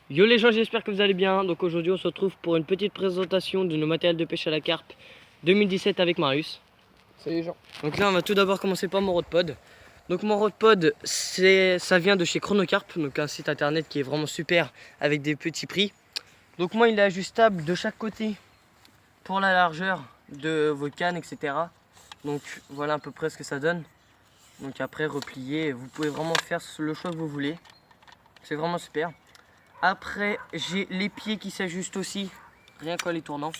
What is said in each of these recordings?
Yo les gens, j'espère que vous allez bien. Donc aujourd'hui on se retrouve pour une petite présentation de nos matériels de pêche à la carpe 2017 avec Marius. Salut les gens. Donc là on va tout d'abord commencer par mon rodpod. Donc mon rodpod ça vient de chez Chronocarp, donc un site internet qui est vraiment super avec des petits prix. Donc moi il est ajustable de chaque côté pour la largeur de vos cannes, etc. Donc voilà à peu près ce que ça donne. Donc après replié, vous pouvez vraiment faire le choix que vous voulez. C'est vraiment super. Après j'ai les pieds qui s'ajustent aussi, rien qu'en les tournant.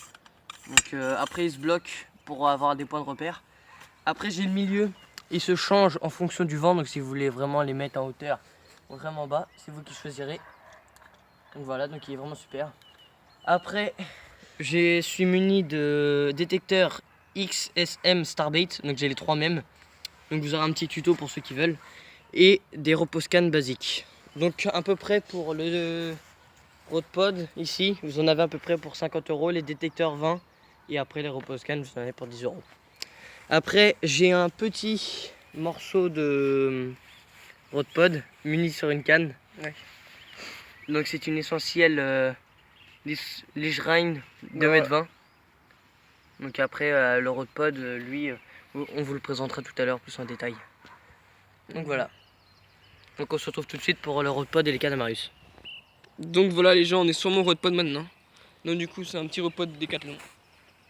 Donc après ils se bloquent pour avoir des points de repère. Après j'ai le milieu, il se change en fonction du vent. Donc si vous voulez vraiment les mettre en hauteur ou vraiment bas, c'est vous qui choisirez. Donc voilà, donc il est vraiment super. Après je suis muni de détecteur XSM Starbait, donc j'ai les trois mêmes. Donc vous aurez un petit tuto pour ceux qui veulent. Et des RopoScan basiques. Donc à peu près pour le rodpod ici, vous en avez à peu près pour 50 €, les détecteurs 20 et après les RopoScan vous en avez pour 10 €. Après j'ai un petit morceau de rodpod muni sur une canne. Ouais. Donc c'est une essentielle Lichrein 2,20 m. Donc après le rodpod lui on vous le présentera tout à l'heure plus en détail. Donc voilà. Donc on se retrouve tout de suite pour le rodpod et les cannes à Marius. Donc voilà les gens, on est sur mon rodpod maintenant. Donc du coup c'est un petit rodpod Decathlon.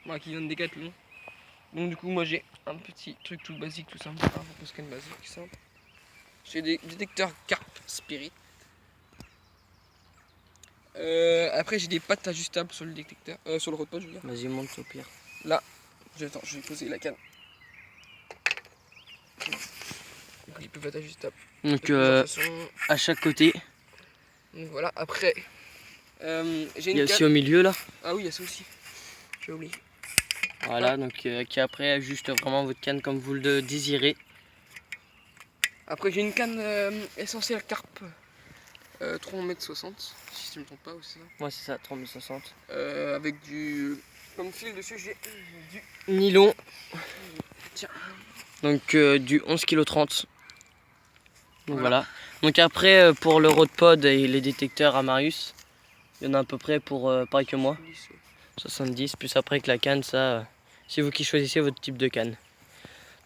Voilà, qui vient de Decathlon. Donc du coup moi j'ai un petit truc tout basique, tout simple. Un RopoScan basique simple. J'ai des détecteurs Carp Spirit. Après j'ai des pattes ajustables sur le détecteur, sur le rodpod je veux dire. Vas-y monte au pire. Là, attends, je vais poser la canne. Donc ils peuvent être ajustables. Donc à chaque côté. Donc voilà, après j'ai Il y a une aussi canne. au milieu là. Ah oui, il y a ça aussi. J'ai oublié. Voilà, donc qui après ajuste vraiment votre canne comme vous le désirez. Après j'ai une canne essentielle Carp 3,60 m, si je ne me trompe pas aussi. Ouais c'est ça, 3060. Avec du... Comme fil dessus j'ai du... Nylon. Tiens. Donc du 11,30 kg. Donc voilà. Donc après pour le rodpod et les détecteurs à Marius, il y en a à peu près pour pareil que moi. 70, plus après avec la canne, ça c'est vous qui choisissez votre type de canne.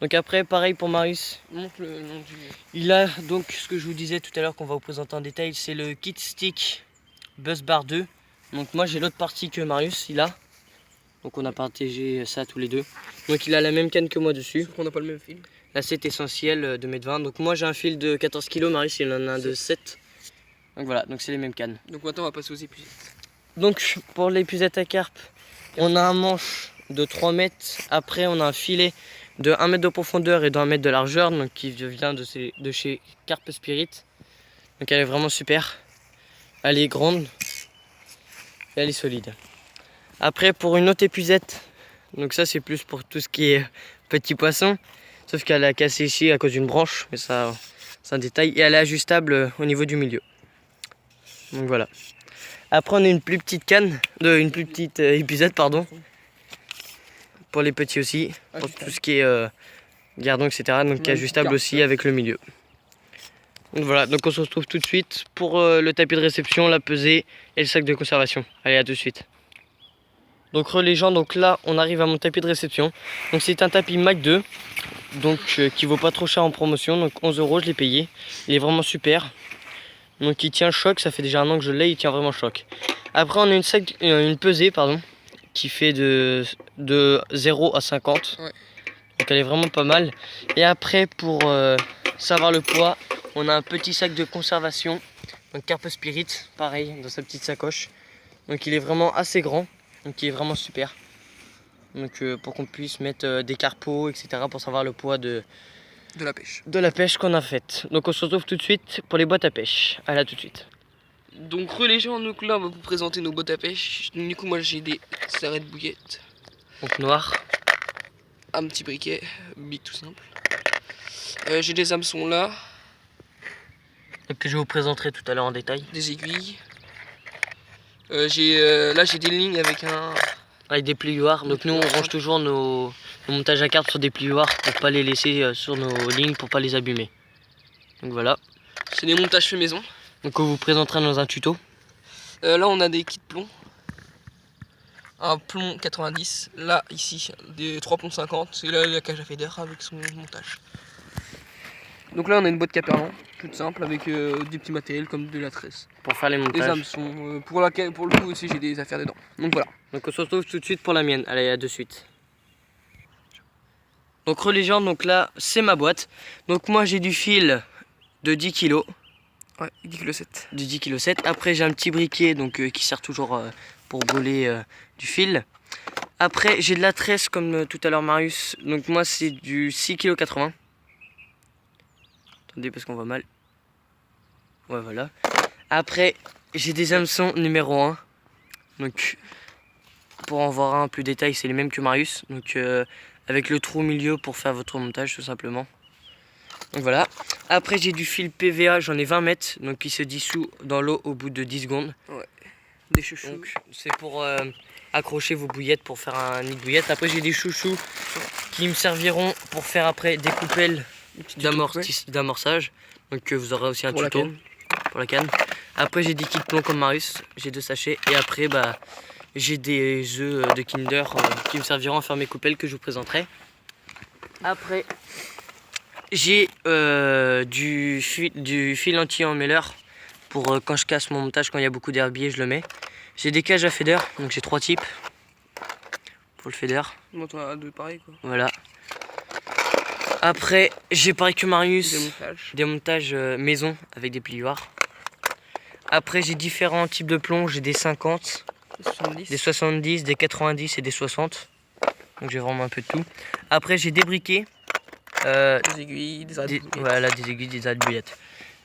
Donc après pareil pour Marius, Montre le nom du... il a donc ce que je vous disais tout à l'heure qu'on va vous présenter en détail, c'est le Kit Stick Buzz Bar 2. Donc moi j'ai l'autre partie que Marius il a. Donc on a partagé ça tous les deux. Donc il a la même canne que moi dessus. Sauf qu'on n'a pas le même fil. Là c'est essentiel de 1,20 m. Donc moi j'ai un fil de 14 kg, Marius il en a un de 7. Donc voilà, donc c'est les mêmes cannes. Donc maintenant on va passer aux épuisettes. Donc pour l'épuisette à carpe, on a un manche de 3 mètres. Après on a un filet de 1 mètre de profondeur et de 1 mètre de largeur. Donc qui vient de chez Carp Spirit. Donc elle est vraiment super. Elle est grande. Et elle est solide. Après pour une autre épuisette. Donc ça c'est plus pour tout ce qui est petit poisson. Sauf qu'elle a cassé ici à cause d'une branche. Mais ça c'est un détail. Et elle est ajustable au niveau du milieu. Donc voilà. Après on a une plus petite canne, une plus petite épuisette pardon. Pour les petits aussi, pour tout ce qui est gardon etc. Donc ajustable aussi avec le milieu. Donc voilà, donc on se retrouve tout de suite pour le tapis de réception, la pesée et le sac de conservation. Allez à tout de suite. Donc les gens, donc là on arrive à mon tapis de réception. Donc c'est un tapis Mac 2, donc qui vaut pas trop cher en promotion, donc 11 €, je l'ai payé. Il est vraiment super. Donc il tient choc, ça fait déjà un an que je l'ai, il tient vraiment choc. Après on a une pesée pardon, qui fait de 0 à 50. Ouais. Donc elle est vraiment pas mal. Et après pour savoir le poids, on a un petit sac de conservation. Donc Carp Spirit, pareil, dans sa petite sacoche. Donc il est vraiment assez grand, donc il est vraiment super. Donc pour qu'on puisse mettre des carpos, etc. pour savoir le poids de la pêche qu'on a faite. Donc on se retrouve tout de suite pour les boîtes à pêche. Allez à tout de suite. Donc les gens, donc là on va vous présenter nos boîtes à pêche. Du coup moi j'ai des sarrettes bouillettes. Donc noir. Un petit briquet, big tout simple. J'ai des hameçons là. Et que je vous présenterai tout à l'heure en détail. Des aiguilles. Là j'ai des lignes avec des plioires. Donc nous on range toujours nos montages à carpe sur des plioires pour pas les laisser sur nos lignes, pour pas les abîmer. Donc voilà. C'est des montages faits maison. Donc on vous présentera dans un tuto. Là on a des kits plombs. Un plomb 90, là ici des 3 plombs 50, et là la cage à fader avec son montage. Donc là on a une boîte Caperlan, toute simple, avec des petits matériels comme de la tresse. Pour faire les Des montages. hameçons, pour le coup aussi j'ai des affaires dedans. Donc voilà. Donc on se retrouve tout de suite pour la mienne. Allez, à de suite. Donc religion, donc là c'est ma boîte. Donc moi j'ai du fil de 10 kg. Ouais, 10,7 kg. Du 10,7 kg. Après j'ai un petit briquet donc, qui sert toujours pour brûler du fil. Après j'ai de la tresse comme tout à l'heure Marius. Donc moi c'est du 6,80 kg. Attendez parce qu'on voit mal. Ouais voilà. Après j'ai des hameçons numéro 1. Donc pour en voir un plus détail c'est les mêmes que Marius. Donc avec le trou au milieu pour faire votre montage tout simplement. Donc voilà. Après j'ai du fil PVA, j'en ai 20 mètres, donc qui se dissout dans l'eau au bout de 10 secondes. Ouais. Des chouchous. Donc c'est pour accrocher vos bouillettes pour faire un nid de bouillettes. Après j'ai des chouchous qui me serviront pour faire après des coupelles d'amorçage. Donc vous aurez aussi un pour tuto pour la canne. Après j'ai des kits plombs comme Marius, j'ai 2 sachets. Et après bah j'ai des œufs de Kinder qui me serviront à faire mes coupelles que je vous présenterai. Après j'ai du fil anti-emmêleur pour quand je casse mon montage, quand il y a beaucoup d'herbiers, je le mets. J'ai des cages à fader, donc j'ai 3 types pour le fader. Moi t'en as 2 pareils quoi. Voilà. Après j'ai pareil que Marius, Des montages. des montages maison avec des plioirs. Après j'ai différents types de plombs, j'ai des 50, des 70, des 90 et des 60. Donc j'ai vraiment un peu de tout. Après j'ai des briquets. Des aiguilles, des arêtes. Voilà, des aiguilles, des arêtes bouillettes.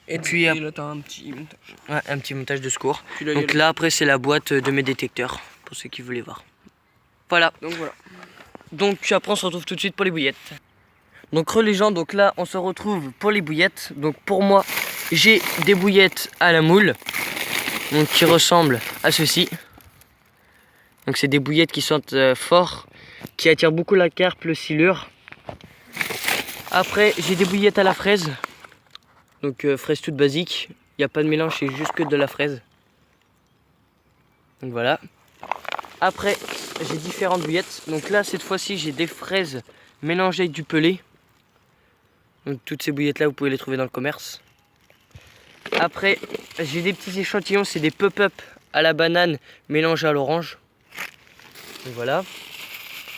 Et puis là t'as un petit montage. Ouais, un petit montage de secours. Là, donc là après c'est la boîte de mes détecteurs, pour ceux qui voulaient voir. Voilà. Donc voilà. Donc après on se retrouve tout de suite pour les bouillettes. Donc les gens, donc là on se retrouve pour les bouillettes. Donc pour moi j'ai des bouillettes à la moule. Donc qui ressemblent à ceci. Donc c'est des bouillettes qui sentent fort, qui attirent beaucoup la carpe, le silure. Après j'ai des bouillettes à la fraise. Donc fraise toute basique. Il n'y a pas de mélange, c'est juste que de la fraise. Donc voilà. Après j'ai différentes bouillettes. Donc là cette fois-ci j'ai des fraises mélangées avec du pelé. Donc toutes ces bouillettes là vous pouvez les trouver dans le commerce. Après j'ai des petits échantillons, c'est des pop-up à la banane mélangés à l'orange. Donc voilà.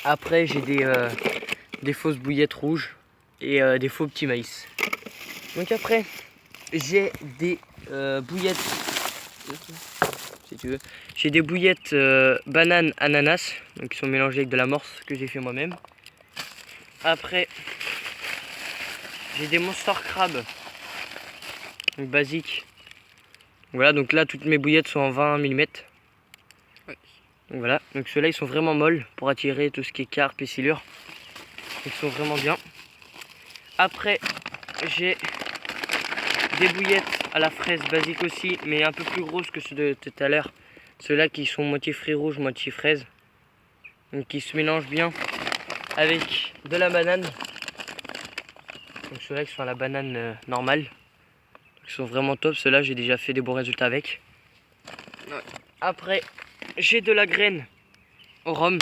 Après j'ai des fausses bouillettes rouges et des faux petits maïs. Donc après j'ai des bouillettes, si tu veux, j'ai des bouillettes banane ananas, donc qui sont mélangées avec de la morse que j'ai fait moi-même. Après j'ai des monster crabes, donc basiques. Voilà, donc là toutes mes bouillettes sont en 20 mm. Ouais. Donc voilà, donc ceux-là ils sont vraiment molles pour attirer tout ce qui est carpe et silure. Ils sont vraiment bien. Après j'ai des bouillettes à la fraise basique aussi, mais un peu plus grosses que ceux de tout à l'heure. Ceux-là qui sont moitié fruits rouges, moitié fraise. Donc qui se mélangent bien avec de la banane. Donc ceux-là qui sont à la banane normale. Ils sont vraiment top, ceux-là j'ai déjà fait des bons résultats avec. Ouais. Après j'ai de la graine au rhum.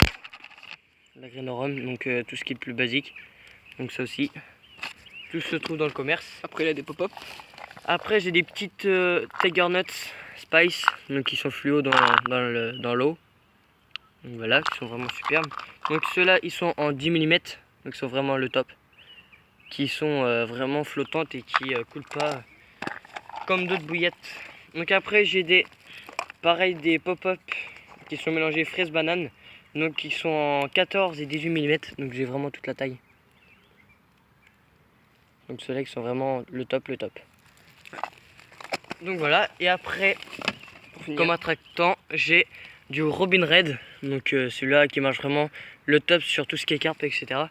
La graine au rhum, donc tout ce qui est le plus basique. Donc ça aussi. Tout se trouve dans le commerce. Après il y a des pop-up. Après j'ai des petites Tiger Nuts Spice, donc qui sont fluo dans l'eau. Donc voilà, qui sont vraiment superbes. Donc ceux-là ils sont en 10 mm, donc ils sont vraiment le top. Qui sont vraiment flottantes et qui coulent pas comme d'autres bouillettes. Donc après j'ai des des pop-up qui sont mélangés fraises banane, donc qui sont en 14 et 18 mm, donc j'ai vraiment toute la taille. Donc ceux-là qui sont vraiment le top. Donc voilà, et après comme attractant j'ai du Robin Red, donc celui-là qui marche vraiment le top sur tout ce qui est carpe, etc.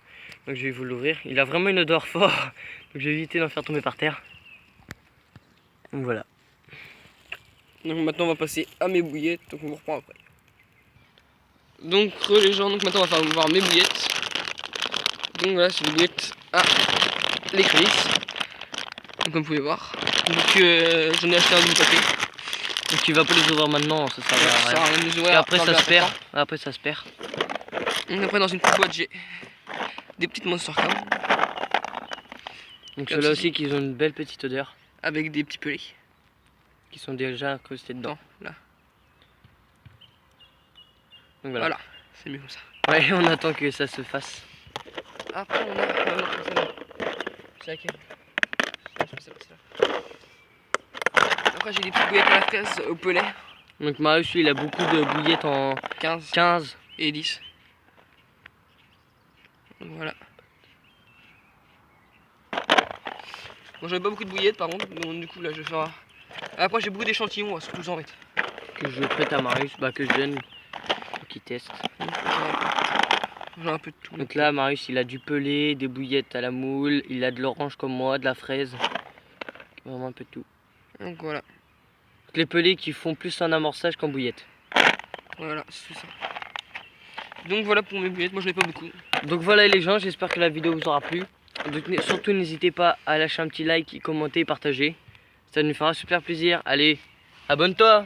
Donc je vais vous l'ouvrir, il a vraiment une odeur forte, donc je vais éviter d'en faire tomber par terre. Donc voilà. Donc maintenant on va passer à mes bouillettes, donc on vous reprend après. Donc les gens, donc maintenant on va voir mes bouillettes. Donc voilà, c'est des bouillettes à l'écrevisse. Donc comme vous pouvez voir. Donc j'en ai acheté un de mon côté. Donc tu vas pas les ouvrir maintenant, ça sert Ça à sert rien. à rien de les Et ouvrir après dans ça le se perd. important. Après ça se perd. Et après dans une petite boîte j'ai des petites Monster Can Donc Comme ceux-là ceci. aussi qui ont une belle petite odeur. avec des petits pelés. Qui sont déjà incrustés dedans. Attends, là. Donc Voilà, voilà. c'est mieux comme ça. Ouais, on attend que ça se fasse. Après on a. Non, celle-là. C'est laquelle? Je pense que c'est celle-là. Après j'ai des petites bouillettes à la fraise au pellet. Donc Marius lui il a beaucoup de bouillettes en 15 15. et 10. Donc voilà. Bon j'avais pas beaucoup de bouillettes par contre, donc du coup là je vais faire. Après j'ai beaucoup d'échantillons, surtout j'en mette. Que je prête à Marius, bah que je donne pour qu'il teste. J'ai un peu de tout. Donc là Marius il a du pelé, des bouillettes à la moule, il a de l'orange comme moi, de la fraise. Vraiment un peu de tout. Donc voilà. Les pelés qui font plus un amorçage qu'en bouillette. Voilà, c'est tout ça. Donc voilà pour mes bouillettes, moi je n'ai pas beaucoup. Donc voilà les gens, j'espère que la vidéo vous aura plu. Donc surtout n'hésitez pas à lâcher un petit like, commenter et partager. Ça nous fera super plaisir. Allez, abonne-toi!